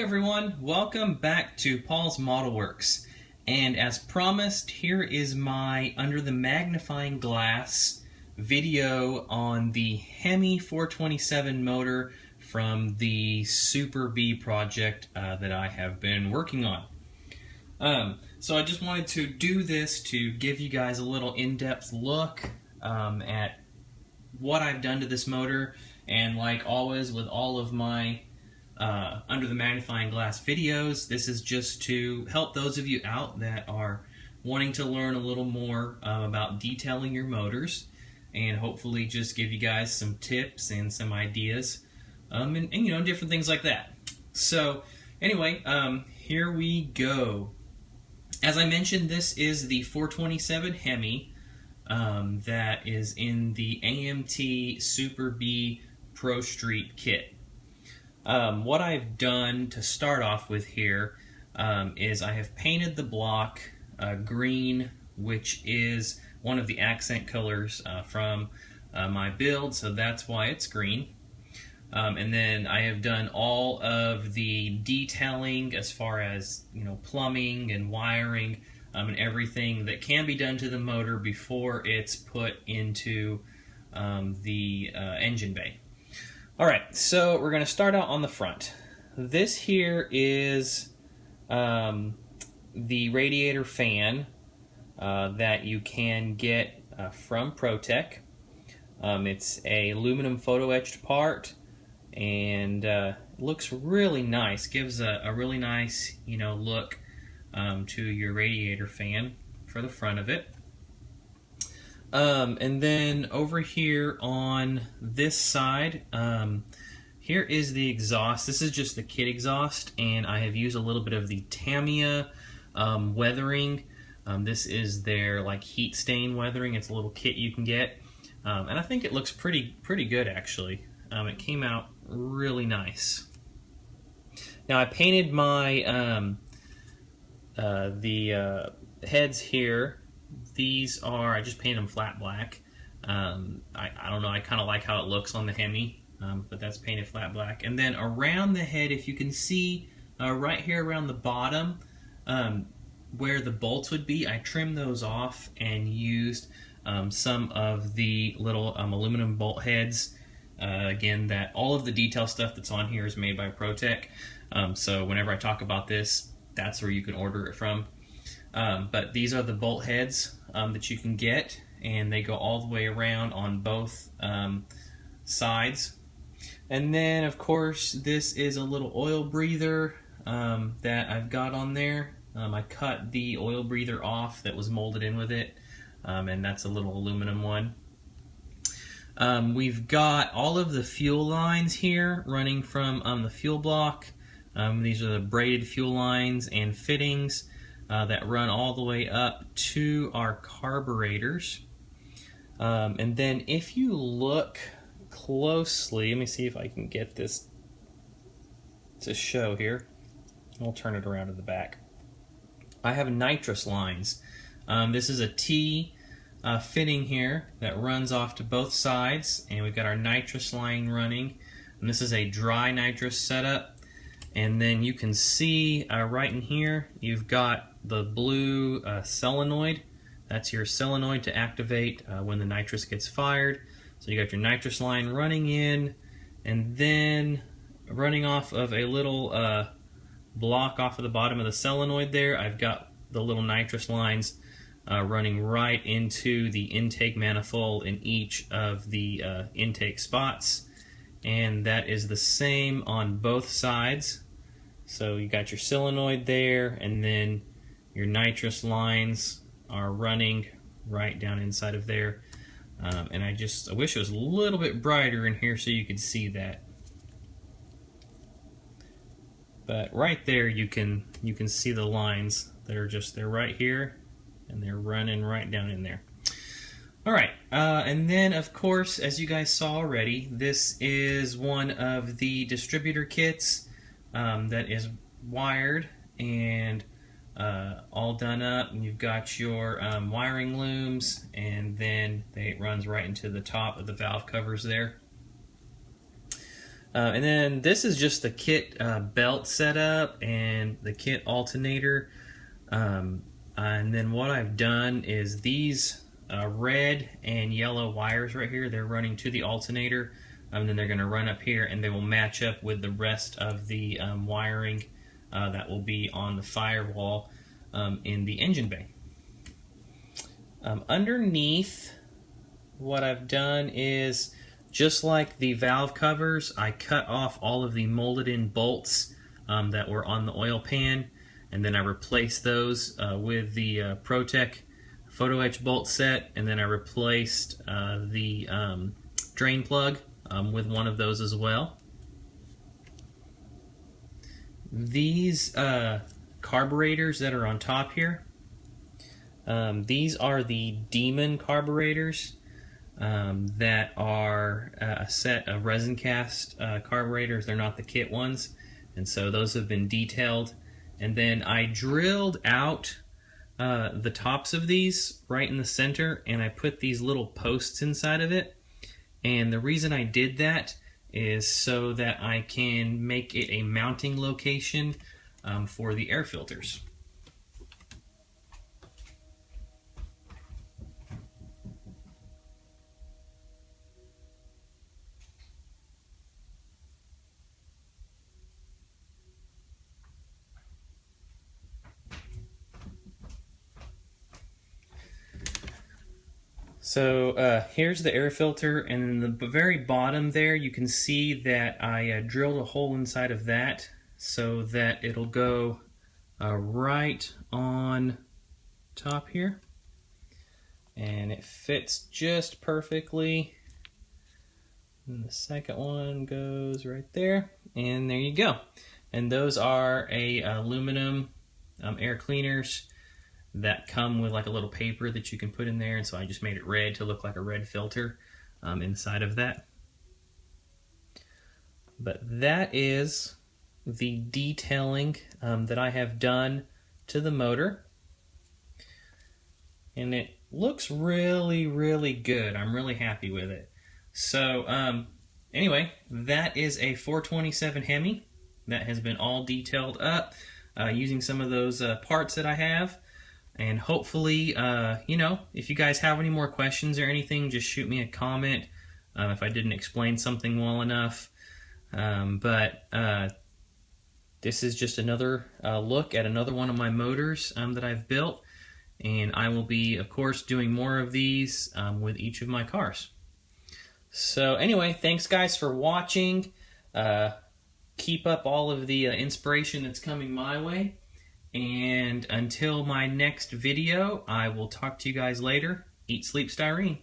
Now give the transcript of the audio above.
everyone, welcome back to Paul's Model Works. And as promised, here is my under the magnifying glass video on the Hemi 427 motor from the Super B project that I have been working on. So I just wanted to do this to give you guys a little in-depth look at what I've done to this motor, and like always with all of my under the magnifying glass videos, this is just to help those of you out that are wanting to learn a little more about detailing your motors, and hopefully just give you guys some tips and some ideas and you know, different things like that. So anyway, here we go. As I mentioned, this is the 427 Hemi that is in the AMT Super B Pro Street kit. What I've done to start off with here is I have painted the block green, which is one of the accent colors from my build, so that's why it's green. And then I have done all of the detailing as far as, you know, plumbing and wiring and everything that can be done to the motor before it's put into the engine bay. Alright, so we're going to start out on the front. This here is the radiator fan that you can get from ProTech. It's a aluminum photo etched part, and looks really nice. Gives a really nice, you know, look to your radiator fan for the front of it. And then over here on this side, here is the exhaust. This is just the kit exhaust, and I have used a little bit of the Tamiya weathering. This is their like heat stain weathering. It's a little kit you can get, and I think it looks pretty good actually. It came out really nice. Now I painted my the heads here. These are, I just painted them flat black. I don't know, I kind of like how it looks on the Hemi, but that's painted flat black. And then around the head, if you can see right here around the bottom where the bolts would be, I trimmed those off and used some of the little aluminum bolt heads. Again, that all of the detail stuff that's on here is made by ProTech. So whenever I talk about this, that's where you can order it from. But these are the bolt heads that you can get, and they go all the way around on both sides. And then of course this is a little oil breather that I've got on there. I cut the oil breather off that was molded in with it, and that's a little aluminum one. We've got all of the fuel lines here running from the fuel block. These are the braided fuel lines and fittings that run all the way up to our carburetors. And then if you look closely, let me see if I can get this to show here. We'll turn it around to the back. I have nitrous lines. This is a T fitting here that runs off to both sides, and we've got our nitrous line running. And this is a dry nitrous setup. And then you can see right in here, you've got the blue solenoid. That's your solenoid to activate when the nitrous gets fired. So you got your nitrous line running in, and then running off of a little block off of the bottom of the solenoid there, I've got the little nitrous lines running right into the intake manifold in each of the intake spots. And that is the same on both sides. So you got your solenoid there, and then your nitrous lines are running right down inside of there. And I wish it was a little bit brighter in here so you could see that. But right there you can see the lines that are just there right here, and they're running right down in there. Alright, and then of course, as you guys saw already, this is one of the distributor kits that is wired and all done up. And you've got your wiring looms, and then it runs right into the top of the valve covers there. And then this is just the kit belt setup and the kit alternator. And then what I've done is these red and yellow wires right here, they're running to the alternator. And then they're going to run up here and they will match up with the rest of the wiring that will be on the firewall in the engine bay. Underneath, what I've done is, just like the valve covers, I cut off all of the molded in bolts that were on the oil pan, and then I replaced those with the ProTech photo etch bolt set, and then I replaced the drain plug with one of those as well. These carburetors that are on top here, these are the Demon carburetors that are a set of resin cast carburetors. They're not the kit ones, and so those have been detailed. And then I drilled out the tops of these right in the center, and I put these little posts inside of it. And the reason I did that is so that I can make it a mounting location for the air filters. So here's the air filter, and in the very bottom there you can see that I drilled a hole inside of that so that it'll go right on top here, and it fits just perfectly. And the second one goes right there, and there you go. And those are aluminum air cleaners that come with like a little paper that you can put in there, and so I just made it red to look like a red filter inside of that. But that is the detailing that I have done to the motor, and it looks really, really good. I'm really happy with it. So anyway, that is a 427 Hemi that has been all detailed up using some of those parts that I have. And hopefully, you know, if you guys have any more questions or anything, just shoot me a comment if I didn't explain something well enough. This is just another look at another one of my motors that I've built. And I will be, of course, doing more of these with each of my cars. So anyway, thanks guys for watching. Keep up all of the inspiration that's coming my way. And until my next video, I will talk to you guys later. Eat, sleep, styrene.